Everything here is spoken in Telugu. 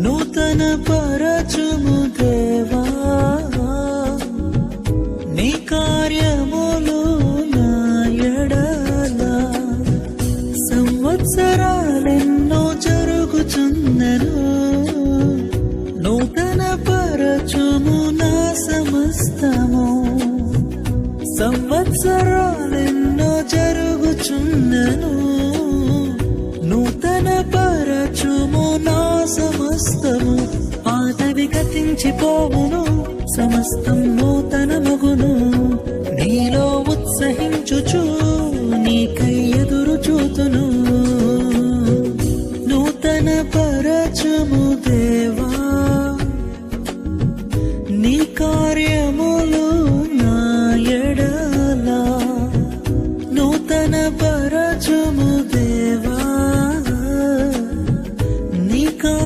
నూతన పరచుము దేవా నీ కార్యములు నా ఎడల సంవత్సరాలెన్నో జరుగుచున్నను నూతన పరచుము నా సమస్తము సంవత్సరాలెన్నో జరుగుచున్నను నూతన పరచుము నా సమస్తము పాతవి గతించిపోవును సమస్తం నూతనమగును నీలో ఉత్సహించుచు నీకై ఎదురు చూతును నూతన పరచుము దేవా